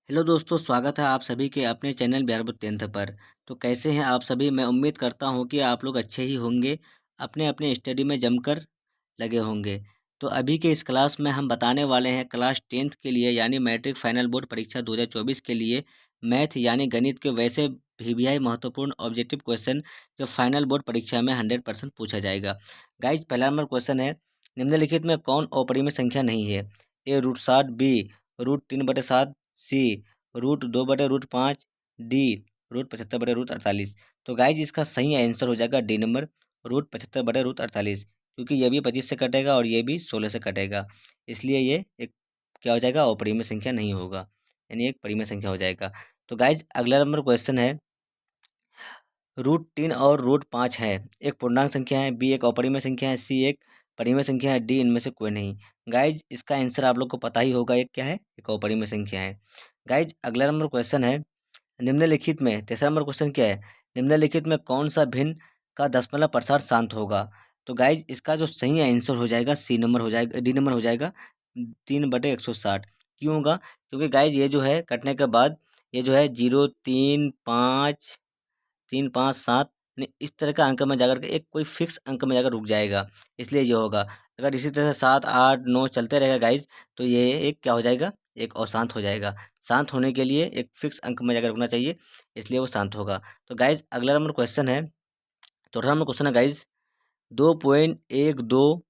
Hello दोस्तों, स्वागत है आप सभी के अपने चैनल बिहार बोर्ड 10th पर। तो कैसे हैं आप सभी? मैं उम्मीद करता हूं कि आप लोग अच्छे ही होंगे, अपने अपने स्टडी में जमकर लगे होंगे। तो अभी के इस क्लास में हम बताने वाले हैं क्लास 10th के लिए यानी मैट्रिक फाइनल बोर्ड परीक्षा 2024 के लिए मैथ यानी गणित के वैसे भी महत्वपूर्ण ऑब्जेक्टिव क्वेश्चन जो फाइनल बोर्ड परीक्षा में 100% पूछा जाएगा। गाइज, पहला नंबर क्वेश्चन है, निम्नलिखित में कौन अपरिमेय संख्या नहीं है? ए √60, बी √3/7, सी √2/5, डी √75/48। तो गाइज इसका सही आंसर हो जाएगा डी नंबर, √75/48, क्योंकि ये भी 25 से कटेगा और ये भी 16 से कटेगा, इसलिए ये एक क्या हो जाएगा, अपरिमेय संख्या नहीं होगा, यानी एक परिमेय संख्या हो जाएगा। तो गाइज अगला नंबर क्वेश्चन है, √3 और √5 है, एक पूर्णांक संख्या है, बी एक अपरिमेय संख्या है, सी एक परिमेय संख्या है, डी इनमें से कोई नहीं। गाइज इसका आंसर आप लोग को पता ही होगा, एक क्या है, एक अपरिमेय संख्या है। गाइज अगला नंबर क्वेश्चन है, निम्नलिखित में तीसरा नंबर क्वेश्चन क्या है, निम्नलिखित में कौन सा भिन्न का दशमलव प्रसार शांत होगा? तो गाइज इसका जो सही आंसर हो जाएगा सी नंबर हो जाएगा, डी नंबर हो जाएगा, 3/160। क्यों होगा? क्योंकि गाइज ये जो है कटने के बाद ये जो है 0, 3, 5, 3, 5, 7 इस तरह का अंक में जाकर के एक कोई फिक्स अंक में जाकर रुक जाएगा, इसलिए ये होगा। अगर इसी तरह से 7, 8, 9 चलते रहेगा गाइज, तो ये एक क्या हो जाएगा, एक अशांत हो जाएगा। शांत होने के लिए एक फिक्स अंक में जाकर रुकना चाहिए, इसलिए वो शांत होगा। तो गाइज अगला नंबर क्वेश्चन है, चौथा नंबर क्वेश्चन है गाइज, 2.12,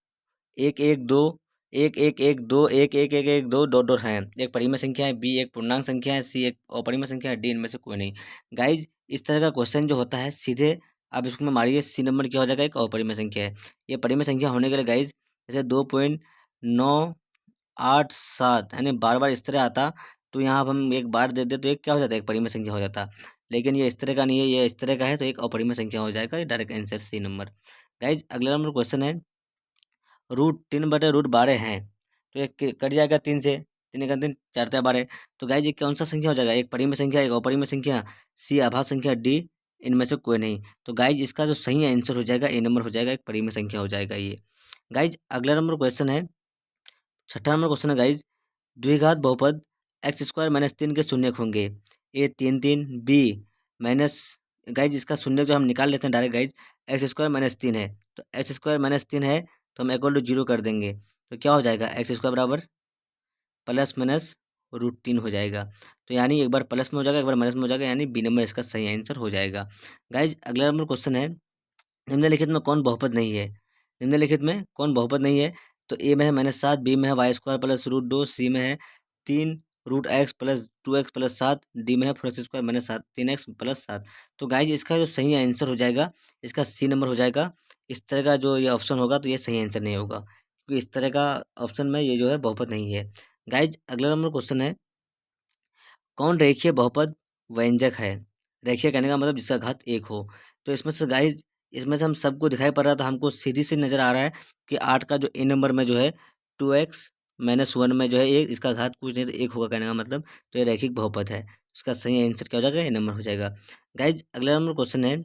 112, 1112, 1111, डॉट डॉट हैं, एक परिमेय संख्या है, बी एक पूर्णांक संख्या है, सी एक अपरिमेय संख्या है, डी इनमें से कोई नहीं। गाइज इस तरह का क्वेश्चन जो होता है सीधे आप इसमें मारिए, सी नंबर क्या हो जाएगा, एक अपरिमेय संख्या है। ये परिमेय संख्या होने के लिए गाइज जैसे 2.987 यानी बार बार इस तरह आता, तो यहाँ अब हम एक बार दे दे तो एक क्या हो जाता है, एक परिमेय संख्या हो जाता। लेकिन ये इस तरह का नहीं है, ये इस तरह का है, तो एक अपरिमेय संख्या हो जाएगा, ये direct answer C number. Guys अगला नंबर क्वेश्चन है, √3/√12 हैं, तो ये कट जाएगा 3 से, 3 का 3, 4 × 12। तो गाइज ये कौन सा संख्या हो जाएगा, एक परिमेय संख्या, एक अपरिमेय संख्या, सी आभाज्य संख्या, डी इनमें से कोई नहीं। तो गाइज इसका जो सही आंसर हो जाएगा ए नंबर हो जाएगा, एक परिमेय संख्या हो जाएगा ये। गाइज अगला नंबर क्वेश्चन है, छठा नंबर क्वेश्चन है गाइज, द्विघात बहुपद x² - 3 के शून्यक होंगे? ए 3, 3, बी माइनस, गाइज इसका शून्यक जो हम निकाल लेते हैं डायरेक्ट गाइज, x² - 3 है, तो x² - 3 है, तो हम इक्वल टू 0 कर देंगे, तो क्या हो जाएगा, x² बराबर प्लस माइनस √3 हो जाएगा। तो यानी एक बार प्लस में हो जाएगा, एक बार माइनस में हो जाएगा, यानी बी नंबर इसका सही आंसर हो जाएगा। गाइज अगला नंबर क्वेश्चन है, निम्नलिखित में कौन बहुपद नहीं है? निम्नलिखित में कौन बहुपद नहीं है? तो ए में है -7, बी में है y² प्लस √2, सी में है 3 √x plus 2x plus 7, D में है 4x² - 7, 3x प्लस 7। तो गाइज इसका जो सही आंसर हो जाएगा, इसका सी नंबर हो जाएगा। इस तरह का जो ये ऑप्शन होगा तो ये सही आंसर नहीं होगा, क्योंकि इस तरह का ऑप्शन में ये जो है बहुपद नहीं है। गाइज अगला नंबर क्वेश्चन है, कौन रेखीय बहुपद व्यंजक है? रेखीय कहने का मतलब जिसका घात 1 हो। तो इसमें से गाइज, इसमें से हम सबको दिखाई पड़ रहा था, हमको सीधी सी नज़र आ रहा है कि 8 का जो ए नंबर में जो है 2x - 1 में जो है एक इसका घात कुछ नहीं तो 1 होगा, कहने का मतलब तो ये रैखिक बहुपद है। इसका सही आंसर क्या हो जाएगा, ए नंबर हो जाएगा। गाइज अगला नंबर क्वेश्चन है,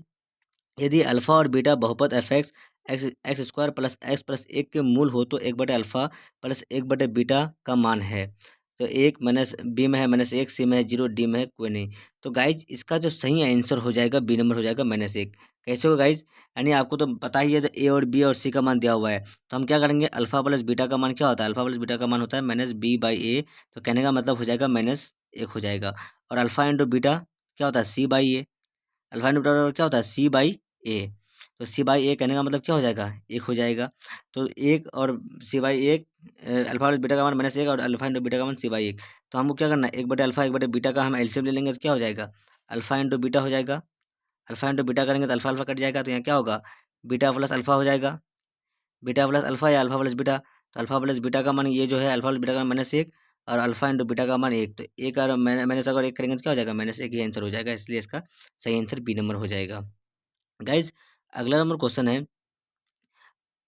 यदि अल्फा और बीटा बहुपद F X X plus X plus 1 के मूल हो तो 1/अल्फा प्लस 1/बीटा का मान है। तो 1 माइनस बी में है -1, सी में है 0, डी में है कोई नहीं। तो गाइज इसका जो सही आंसर हो जाएगा बी नंबर हो जाएगा -1। कैसे होगा गाइज, यानी आपको तो पता ही है, तो ए और बी और सी का मान दिया हुआ है, तो हम क्या करेंगे, अल्फा प्लस बीटा का मान क्या होता है, अल्फा प्लस बीटा का मान होता है -b/a। तो कहने का मतलब हो जाएगा -1 हो जाएगा। और अल्फा इंटू बीटा क्या होता है, c/a। अल्फा इंटू बीटा क्या होता है, c/a। तो c/a कहने का मतलब क्या हो जाएगा, 1 हो जाएगा। तो 1 और c/1, अल्फा प्लस बीटा का मान -1 और अल्फा इंटू बीटा का मान c/1। तो हमको क्या करना है, 1/अल्फा 1/बीटा का हम एलसीएम ले लेंगे, तो क्या हो जाएगा, अल्फा इंटू बीटा हो जाएगा। अल्फा इंटू बीटा करेंगे तो अल्फा अल्फा कट जाएगा, तो यहाँ क्या होगा, बीटा प्लस अल्फा हो जाएगा, बीटा प्लस अल्फा या अल्फा प्लस बीटा। तो अल्फा प्लस बीटा का मान ये जो है, अल्फा प्लस बीटा का मान -1 और अल्फा इंटू बीटा का मान 1। तो 1 और माइनस अगर 1 करेंगे तो क्या हो जाएगा, -1 ही आंसर हो जाएगा, इसलिए इसका सही आंसर बी नंबर हो जाएगा। गाइज अगला नंबर क्वेश्चन है,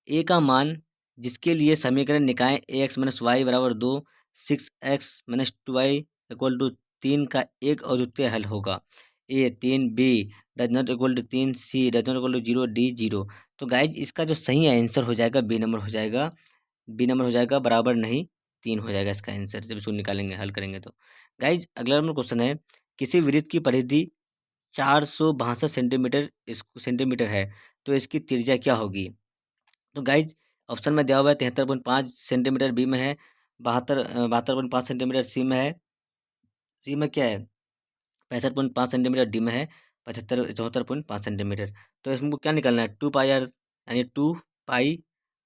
ए का मान जिसके लिए समीकरण निकाय ax - y बराबर 2, 6x - 2y इक्वल टू 3 का एक अद्वितीय हल होगा। A 3, B does not equal to 3, C does not equal to 0, D 0। तो गाइज इसका जो सही आंसर हो जाएगा बी नंबर हो जाएगा, बी नंबर हो जाएगा बराबर नहीं 3 हो जाएगा इसका आंसर जब इसको निकालेंगे हल करेंगे तो। गाइज अगला नंबर क्वेश्चन है, किसी वृत्त की परिधि 462 सेंटीमीटर है, तो इसकी त्रिज्या क्या होगी? तो गाइज ऑप्शन में दिया हुआ है 73.5 सेंटीमीटर बी में है, 72.5 सेंटीमीटर सी में क्या है 65.5 सेंटीमीटर, डी में है 74.5 सेंटीमीटर। तो इसमें क्या निकालना है, 2 पाई आर, यानी 2 पाई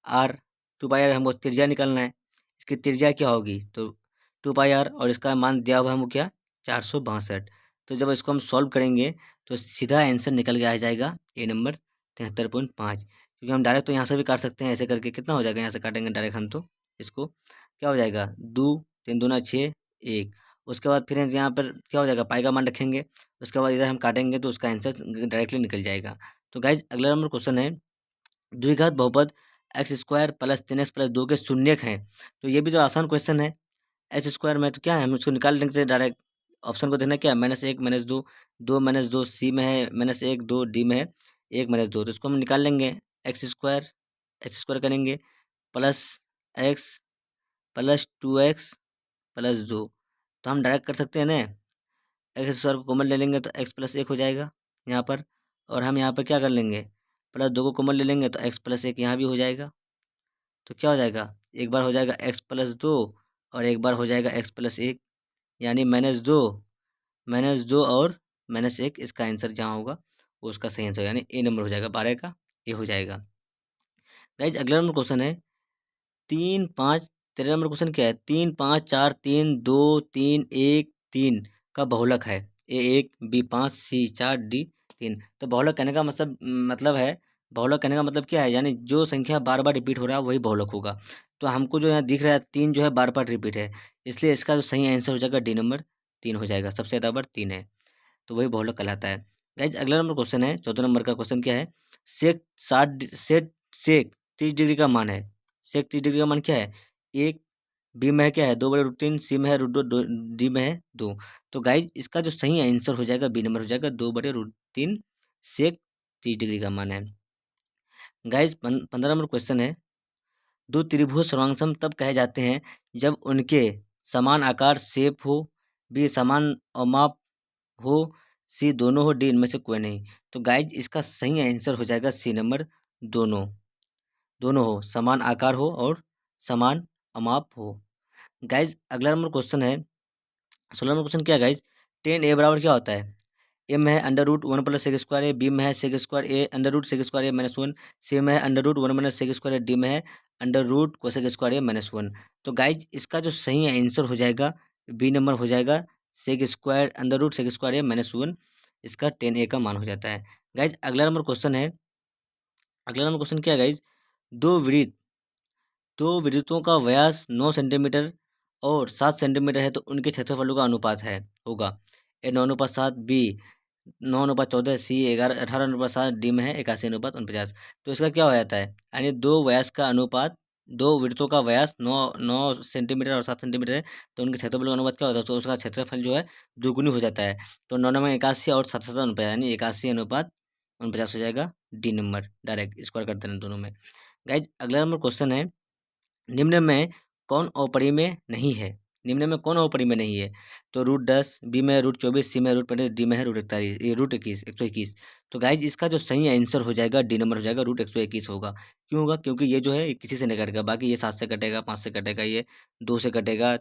आर, 2 पाई आर हमको त्रिज्या निकालना है। इसकी त्रिज्या क्या होगी, तो 2 पाई आर, और इसका मान दिया हुआ है हमको क्या 462। तो जब इसको हम सॉल्व करेंगे तो सीधा आंसर निकल के आ जाएगा ए नंबर 73.5, क्योंकि हम डायरेक्ट तो यहाँ से भी काट सकते हैं, ऐसे करके कितना हो जाएगा, यहाँ से काटेंगे डायरेक्ट हम तो इसको क्या हो जाएगा 2 3 दूना 6 1। उसके बाद फिर यहाँ पर क्या हो जाएगा पाई का मान रखेंगे, उसके बाद इधर हम काटेंगे तो उसका आंसर डायरेक्टली निकल जाएगा। तो गाइज अगला नंबर क्वेश्चन है, द्विघात बहुपद x² + 3x + 2 के शून्यक हैं। तो ये भी तो आसान क्वेश्चन है, x² में तो क्या है हम उसको निकाल लेंगे डायरेक्ट। ऑप्शन को देखना क्या है, -1 -2, 2 -2, सी में है -1 2, डी में है 1 -2। तो इसको हम निकाल लेंगे, x² करेंगे plus x plus 2x plus 2। तो हम डायरेक्ट कर सकते हैं ना, x² को कॉमन ले लेंगे तो x + 1 हो जाएगा यहाँ पर, और हम यहाँ पर क्या कर लेंगे +2 को कॉमन ले लेंगे तो x + 1 यहाँ भी हो जाएगा। तो क्या हो जाएगा, एक बार हो जाएगा x + 2 और एक बार हो जाएगा x + 1, यानी -2 और -1, इसका आंसर जहाँ होगा वो उसका सही आंसर, यानी ए नंबर हो जाएगा 12 का ए हो जाएगा। गाइज अगला नंबर क्वेश्चन है 3 5, 13 नंबर क्वेश्चन क्या है, 3 5 4 3 2 3 1 3 का बहुलक है, A1 B5 C4 D3। तो बहुलक कहने का मतलब है, बहुलक कहने का मतलब क्या है, यानी जो संख्या बार बार रिपीट हो रहा है वही बहुलक होगा। तो हमको जो यहाँ दिख रहा है 3 जो है बार बार रिपीट है, इसलिए इसका जो सही आंसर हो जाएगा डी नंबर 3 हो जाएगा, सबसे ज़्यादा बार 3 है तो वही बहुलक कहलाता है। गाइज अगला नंबर क्वेश्चन है 14 नंबर का क्वेश्चन क्या है, सेक 30 डिग्री का मान है, सेक 30 डिग्री का मान क्या है, एक बी में है क्या है 2/√3, सी में है √2, डी में है 2। तो गाइज इसका जो सही आंसर हो जाएगा बी नंबर हो जाएगा 2/√3, सेक 30 डिग्री का मान है। गाइज 15 नंबर क्वेश्चन है, दो त्रिभुज सर्वांगसम तब कहे जाते हैं जब उनके समान आकार शेप हो, बी समान अमाप हो, सी दोनों हो, डी इनमें से कोई नहीं। तो गाइज इसका सही आंसर हो जाएगा सी नंबर, दोनों दोनों हो, समान आकार हो और समान अमाप हो। गाइज अगला नंबर क्वेश्चन है 16 नंबर क्वेश्चन क्या है गाइज, 10a बराबर क्या होता है, ए में है √1 + sec², ए बी में है sec², ए √sec², -1, सी में है √1 - sec², डी में है √cosec², -1। तो गाइज इसका जो सही आंसर हो जाएगा बी नंबर हो जाएगा sec², √sec², -1, इसका 10a का मान हो जाता है। गाइज अगला नंबर क्वेश्चन है, अगला नंबर क्वेश्चन क्या है गाइज, दो वृत्तों का व्यास 9 सेंटीमीटर और 7 सेंटीमीटर है, तो उनके क्षेत्रफलों का अनुपात है होगा, ए 9:7, बी 9:14, सी 18:7, डी में है 81:49। तो इसका क्या हो जाता है, यानी दो वृत्तों का व्यास 9 सेंटीमीटर और 7 सेंटीमीटर है, तो उनके क्षेत्रफल का अनुपात क्या होता है, तो उसका क्षेत्रफल जो है दुगुनी हो जाता है। तो 9 में 81 और 7 7 49, यानी 81:49 हो जाएगा डी नंबर, डायरेक्ट स्क्वायर करते हैं दोनों में। गाइज अगला नंबर क्वेश्चन है, निम्न में कौन अपरिमेय नहीं है, निम्न में कौन अपरिमेय नहीं है, तो √10, बी में √24, सी में √35, डी में है √41, ये √21 121। तो गाइज इसका जो सही आंसर हो जाएगा डी नंबर हो जाएगा √121 होगा। क्यों होगा, क्योंकि ये जो है ये किसी से नहीं कटेगा, बाकी ये 7 से कटेगा, 5 से कटेगा, ये 2 से कटेगा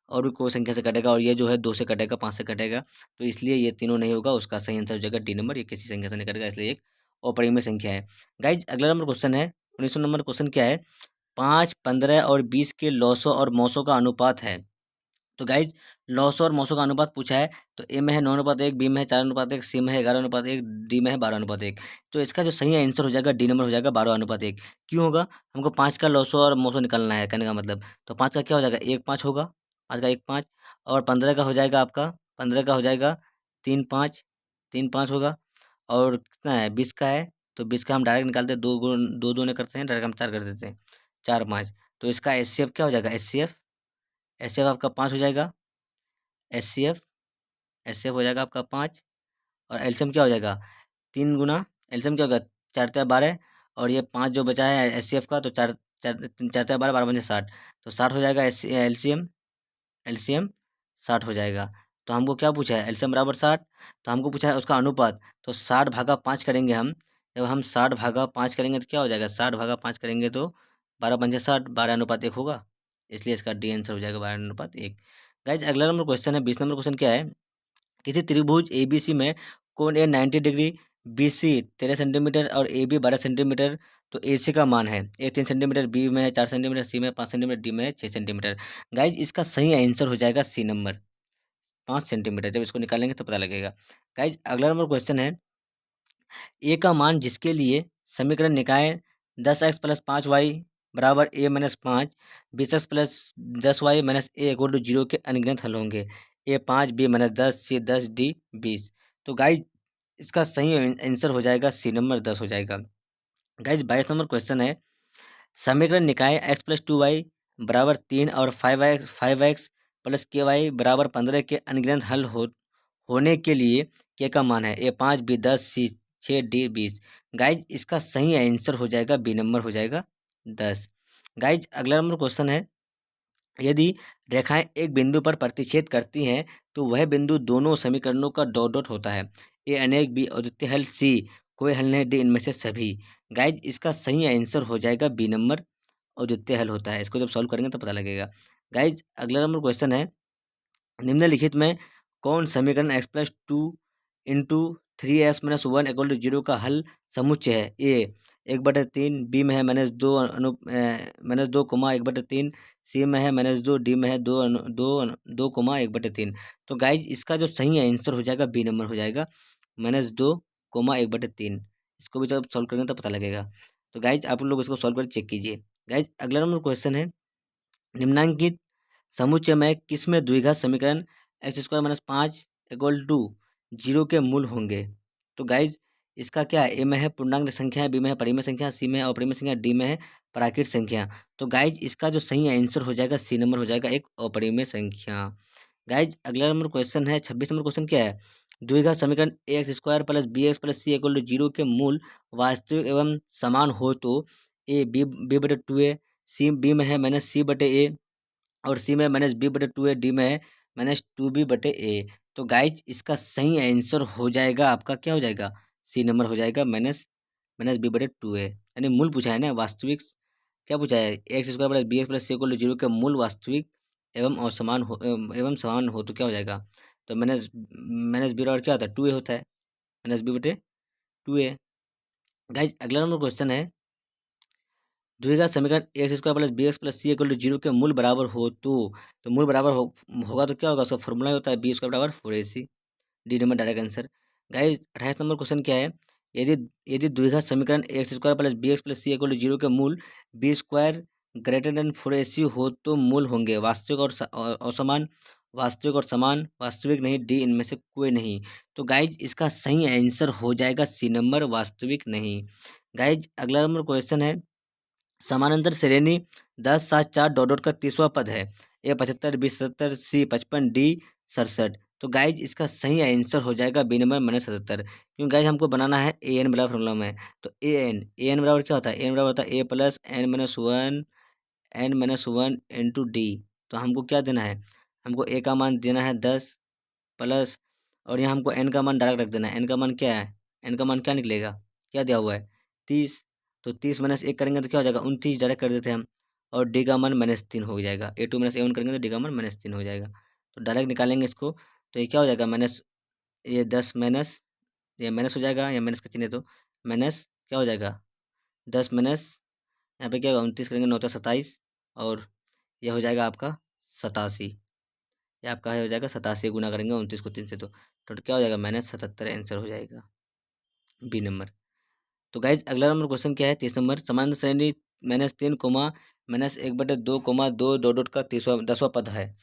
और भी कोई संख्या से कटेगा, और ये जो है 2 से कटेगा, 5 से कटेगा, तो इसलिए ये तीनों नहीं होगा, उसका सही आंसर हो जाएगा डी नंबर, ये किसी संख्या से नहीं कटेगा, इसलिए एक अपरिमेय संख्या है। गाइज अगला नंबर क्वेश्चन है 19 नंबर क्वेश्चन क्या है, 5 15 और 20 के लॉसों और मौसों का अनुपात है। तो गाइज लॉसों और मौसों का अनुपात पूछा है, तो ए में है 9:1, बी में है 4:1, सी में है 11:1, डी में है 12:1। तो इसका जो सही आंसर हो जाएगा डी नंबर हो जाएगा 12:1। क्यों होगा, हमको 5 का लॉसों और मौसों निकालना है कहने का मतलब, तो 5 का क्या हो जाएगा 1 5 होगा, 5 का 1 5, और 15 का हो जाएगा आपका, 15 का हो जाएगा 3 5, 3 5 होगा, और कितना है 20 का है, तो 20 का हम डायरेक्ट निकालते हैं, 2 दूने करते हैं, डायरेक्ट हम 4 कर देते हैं, 4 5। तो इसका HCF क्या हो जाएगा, HCF आपका 5 हो जाएगा, HCF हो जाएगा आपका 5, और एल्शियम क्या हो जाएगा 3 गुना, एल्शियम क्या होगा 4 × 12, और ये 5 जो बचा है HCF का, तो 4 चार तेरह बारह, बारह पंजे 60, तो 60 हो जाएगा। एलसीएम एलसीएम 60 हो जाएगा। तो हमको क्या पूछा है, एलसीएम बराबर 60, तो हमको पूछा है उसका अनुपात, तो 60/5 करेंगे हम। जब हम 60/5 करेंगे तो क्या हो जाएगा, 60/5 करेंगे तो 12×5 = 60, 12:1 होगा। इसलिए इसका डी आंसर हो जाएगा 12:1। गाइज अगला नंबर क्वेश्चन है, 20 नंबर क्वेश्चन क्या है, किसी त्रिभुज एबीसी में कोण ए 90 डिग्री, बीसी 13 सेंटीमीटर और ए बी 12 सेंटीमीटर, तो ए सी का मान है, ए 3 सेंटीमीटर, बी में है 4 सेंटीमीटर, सी में 5 सेंटीमीटर, डी में है 6 सेंटीमीटर। गाइज इसका सही आंसर हो जाएगा सी नंबर, 5 सेंटीमीटर। जब इसको निकालेंगे तो पता लगेगा। गाइज अगला नंबर क्वेश्चन है, ए का मान जिसके लिए समीकरण निकाय 10x + 5y बराबर a-5, 20x + 10y - a = 0 के अनगिनत हल होंगे। ए 5, b-10, सी 10, डी 20। तो गाइज इसका सही आंसर हो जाएगा सी नंबर 10 हो जाएगा। गाइज 22 नंबर क्वेश्चन है, समीकरण निकाय x + 2y बराबर 3 और 5x + ky बराबर 15 के अनगिनत हल होने के लिए के का मान है, ए 5, बी 10, सी 6, डी 20। गाइज इसका सही आंसर हो जाएगा बी नंबर हो जाएगा 10। गाइज अगला नंबर क्वेश्चन है, यदि रेखाएं एक बिंदु पर प्रतिच्छेद करती हैं तो वह बिंदु दोनों समीकरणों का डॉट डॉट होता है, ए अनेक, बी अद्वितीय हल, सी कोई हल नहीं, डी इनमें से सभी। गाइज इसका सही आंसर हो जाएगा बी नंबर अद्वितीय हल होता है। इसको जब सॉल्व करेंगे तो पता लगेगा। गाइज अगला नंबर क्वेश्चन है, निम्नलिखित में कौन समीकरण x+2 × 3x - 1 = 0 का हल समुच्चय है, ए 1/3, बी में है -2 -2, 1/3, सी में है -2, डी में है 2, 1/3। तो गाइज इसका जो सही आंसर हो जाएगा बी नंबर हो जाएगा -2, 1/3। इसको भी जब सॉल्व करेंगे तो पता लगेगा। तो गाइज आप लोग इसको सॉल्व कर चेक कीजिए। गाइज अगला नंबर क्वेश्चन है, निम्नांकित समुच्चय में किसमें द्विघात समीकरण x² - 5 = 0 के मूल होंगे। तो गाइज इसका क्या है, ए में है पूर्णांक संख्या, बी में है परिमेय संख्या, सी में है अपरिमेय संख्या, डी में है प्राकृत संख्या। तो गाइज इसका जो सही आंसर हो जाएगा सी नंबर हो जाएगा एक अपरिमेय संख्या। गाइज अगला नंबर क्वेश्चन है, 26 नंबर क्वेश्चन क्या है, द्विघात समीकरण ax² + bx + c = 0 के मूल वास्तविक एवं समान हो तो ए b/2a, सी बी में है -c/a और सी में -b/2a, डी में है -2b/a। तो गाइज इसका सही आंसर हो जाएगा आपका क्या हो जाएगा, सी नंबर हो जाएगा -b/2a। यानी मूल पूछा है ना, वास्तविक क्या पूछा है, x² + bx + c = 0 के मूल वास्तविक एवं असमान हो एवं समान हो तो क्या हो जाएगा, तो -b और क्या होता है 2a होता है, -b/2a। गाइज अगला नंबर क्वेश्चन है, द्विघात समीकरण x² + bx + c = 0 के मूल बराबर हो तो मूल बराबर होगा तो क्या होगा, उसका फॉर्मूला होता है b² = 4ac, D number direct answer. Guys 28 number question क्या है, यदि यदि द्विघात समीकरण x² + bx + c = 0 के मूल b² > 4ac हो तो मूल होंगे वास्तविक और असमान, वास्तविक और समान, वास्तविक नहीं, डी इनमें से कोई नहीं। तो गाइज इसका सही आंसर हो जाएगा सी नंबर वास्तविक नहीं। गाइज अगला नंबर क्वेश्चन है, समानांतर श्रेणी 10, 7, 4 डॉट डॉट का 30वां पद है, ए 75, बी 77, सी 55, डी 67। तो गाइज इसका सही आंसर हो जाएगा बी नंबर -77, क्योंकि गाइज हमको बनाना है ए एन बराबर फॉर्मूला में। तो ए एन बराबर क्या होता है, ए एन बराबर होता है a + n - 1 × d। तो हमको क्या देना है, हमको ए का मान देना है 10 प्लस, और यहाँ हमको एन का मान डायरेक्ट रख देना है। एन का मान क्या है, एन का मान क्या निकलेगा, क्या दिया हुआ है 30, तो 30 - 1 करेंगे तो क्या हो जाएगा 29 डायरेक्ट कर देते हैं हम, और डी का मान -3 हो जाएगा। a2 - a1 करेंगे तो डी का मान -3 हो जाएगा। तो डायरेक्ट निकालेंगे इसको, तो ये क्या हो जाएगा माइनस, ये 10 माइनस, ये माइनस हो जाएगा, या माइनस का चिन्ह है तो माइनस क्या हो जाएगा 10 माइनस, यहाँ पे क्या होगा 29 करेंगे 9 × 27, और यह हो जाएगा आपका 87। ये आपका हो जाएगा 87, गुना करेंगे 29 को 3 से, तो टोटल क्या हो जाएगा -77 आंसर हो जाएगा बी नंबर। तो गाइज अगला नंबर क्वेश्चन क्या है, 30 नंबर, समान श्रेणी -3, -1/2, 2 डॉट डॉट का 10वां पद है,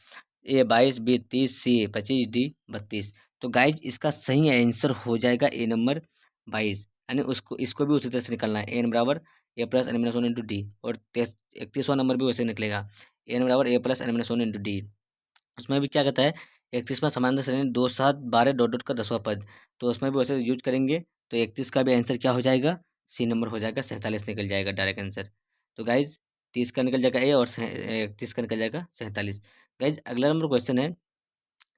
ए 22, बी 30, सी 25, डी 32। तो गाइज इसका सही आंसर हो जाएगा ए नंबर 22। यानी उसको इसको भी उसी तरह से निकालना है, एन बराबर a + n - 1 × d, और 31वां नंबर भी वैसे निकलेगा, एन बराबर a + n - 1 × d। उसमें भी क्या कहता है, 31वां समानांतर श्रेणी 2, 7, 12 डॉट डॉट का 10वां पद, तो उसमें भी वैसे यूज करेंगे। तो 31 का भी आंसर क्या हो जाएगा, सी नंबर हो जाएगा 47 निकल जाएगा डायरेक्ट आंसर। तो गाइज 30 का निकल जाएगा ए और 30 का निकल जाएगा 47। गाइज अगला नंबर क्वेश्चन है,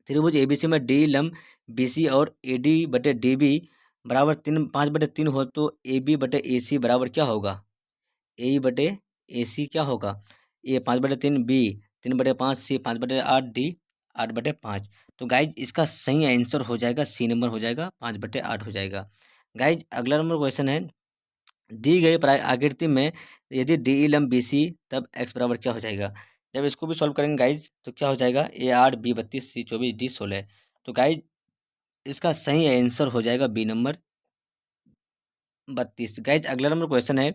त्रिभुज एबीसी में डी लंब बीसी और एडी बटे डीबी बराबर 5/3 हो तो ए बी बटे ए सी बराबर क्या होगा? ए बटे ए सी क्या होगा? ए 5/3, बी 3/5, सी 5/8, डी 8/5। तो गाइज इसका सही आंसर हो जाएगा सी नंबर हो जाएगा, 5/8 हो जाएगा। गाइज अगला नंबर क्वेश्चन है, दी गई आकृति में यदि डी लंब बी सी तब एक्स बराबर क्या हो जाएगा? जब इसको भी सॉल्व करेंगे गाइज तो क्या हो जाएगा? ए 8, बी 32, सी 24, डी 16। तो गाइज इसका सही आंसर हो जाएगा बी नंबर 32। गाइज अगला नंबर क्वेश्चन है,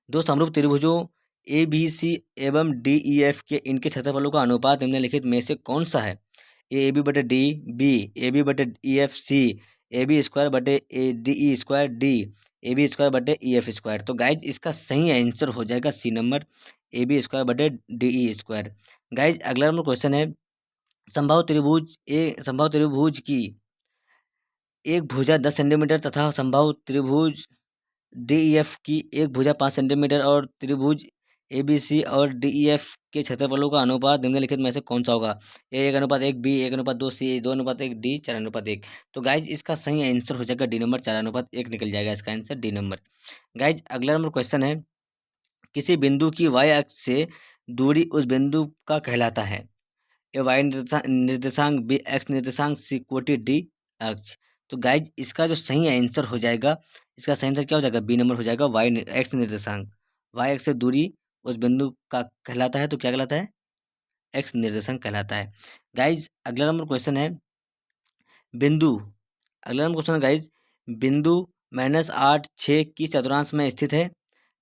दो समरूप त्रिभुजों ए बी सी एवं डी ई एफ के इनके क्षेत्रफलों का अनुपात निम्नलिखित में से कौन सा है? ए बी बटे डी, बी ए बी बटे E F, C A B square बटे A D E square, D A B square बटे ई एफ स्क्वायर। तो गाइज इसका सही आंसर हो जाएगा C number, A B square बटे डी ई स्क्वायर। गाइज अगला नंबर क्वेश्चन है, समबाहु त्रिभुज की एक भुजा 10 सेंटीमीटर तथा समबाहु त्रिभुज डी ई एफ की एक भुजा 5 सेंटीमीटर और त्रिभुज ए बी सी और डी ई एफ के क्षेत्रफलों का अनुपात निम्नलिखित में से कौन सा होगा? ए 1:1, बी 1:2, सी 2:1, डी 4:1। तो गाइज इसका सही आंसर हो जाएगा डी नंबर, 4:1 निकल जाएगा इसका आंसर डी नंबर। गाइज अगला नंबर क्वेश्चन है, किसी बिंदु की वाई अक्ष से दूरी उस बिंदु का कहलाता है? ए वाई निर्देशांक, बी एक्स निर्देशांक, सी कोटि, डी अक्ष। तो गाइज इसका जो सही आंसर हो जाएगा, इसका सही आंसर क्या हो जाएगा? बी नंबर हो जाएगा, वाई एक्स निर्देशांक। वाई एक्स से दूरी उस बिंदु का कहलाता है तो क्या कहलाता है? एक्स निर्देशांक कहलाता है। गाइज अगला नंबर क्वेश्चन है, बिंदु अगला नंबर क्वेश्चन है गाइज, बिंदु -8, 6 की चतुर्थांश में स्थित है।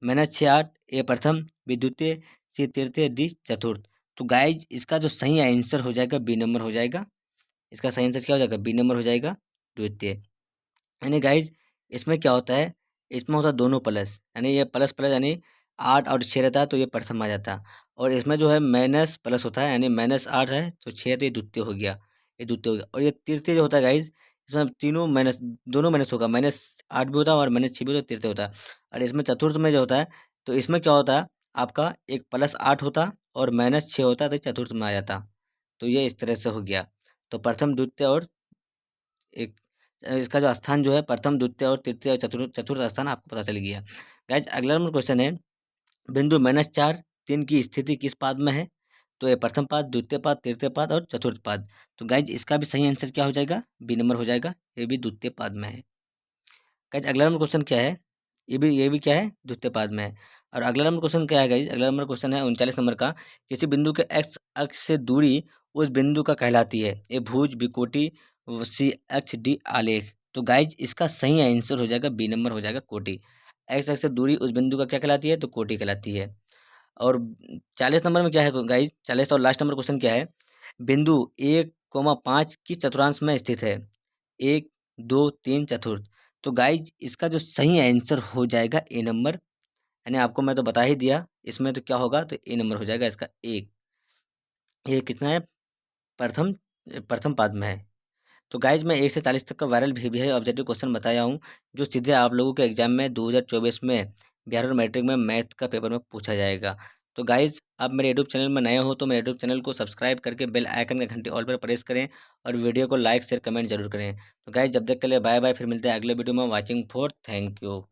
-6, 8 ए प्रथम, बी द्वितीय, सी तृतीय, डी चतुर्थ। तो गाइज इसका जो सही आंसर हो जाएगा बी नंबर हो जाएगा, इसका सही आंसर क्या हो जाएगा? बी नंबर हो जाएगा, द्वितीय। यानी गाइज इसमें क्या होता है, इसमें होता है दोनों प्लस, यानी ये प्लस प्लस यानी 8 और 6 रहता है तो ये प्रथम आ जाता। और इसमें जो है माइनस प्लस होता है, यानी -8 है तो 6 तो ये द्वितीय हो गया, ये द्वितीय हो गया। और ये तृतीय जो होता है गाइज, इसमें तीनों माइनस, दोनों माइनस होगा, -8 भी होता है और -6 भी होता है, तृतीय होता है। और इसमें चतुर्थ में जो होता है, तो इसमें क्या होता है आपका, एक +8 होता और -6 होता तो चतुर्थ में आ जाता। तो ये इस तरह से हो गया। तो प्रथम, द्वितीय और एक इसका जो स्थान जो है, प्रथम, द्वितीय और तृतीय और चतुर्थ चतुर्थ स्थान आपको पता चल गया। गाइज अगला नंबर क्वेश्चन है, बिंदु -4, 3 की स्थिति किस पाद में है? तो ये प्रथम पाद, द्वितीय पाद, तृतीय पाद और चतुर्थ पाद। तो गाइज इसका भी सही आंसर क्या हो जाएगा? बी नंबर हो जाएगा, ये भी द्वितीय पाद में है। गाइज अगला नंबर क्वेश्चन क्या है, ये भी क्या है? द्वितीय पाद में है। और अगला नंबर क्वेश्चन क्या है गाइज? अगला नंबर क्वेश्चन है 39 नंबर का, किसी बिंदु के एक्स अक्ष से दूरी उस बिंदु का कहलाती है? ए भुज, बी कोटि, सी अक्ष, डी आलेख। तो गाइज इसका सही आंसर हो जाएगा बी नंबर हो जाएगा, कोटि। एक्स अक्ष से दूरी उस बिंदु का क्या कहलाती है? तो कोटि कहलाती है। और 40 नंबर में क्या है गाइज? 40 और लास्ट नंबर क्वेश्चन क्या है, बिंदु 1,5 की चतुर्थांश में स्थित है, 1, 2, 3 चतुर्थ। तो गाइज इसका जो सही आंसर हो जाएगा ए नंबर, यानी आपको मैं तो बता ही दिया, इसमें तो क्या होगा, तो ए नंबर हो जाएगा इसका, एक। ये कितना है? प्रथम प्रथम पाद में है। तो गाइज मैं 1 से 40 तक का वायरल भी ऑब्जेक्टिव क्वेश्चन बताया हूँ, जो सीधे आप लोगों के एग्जाम में 2024 में बिहार और मैट्रिक में मैथ का पेपर में पूछा जाएगा। तो गाइज आप मेरे यूट्यूब चैनल में नए हो तो मेरे यूट्यूब चैनल को सब्सक्राइब करके बेल आइकन का घंटी ऑल पर प्रेस करें और वीडियो को लाइक शेयर कमेंट जरूर करें। तो गाइज जब तक के लिए बाय बाय, फिर मिलते हैं अगले वीडियो में। Watching for, thank you.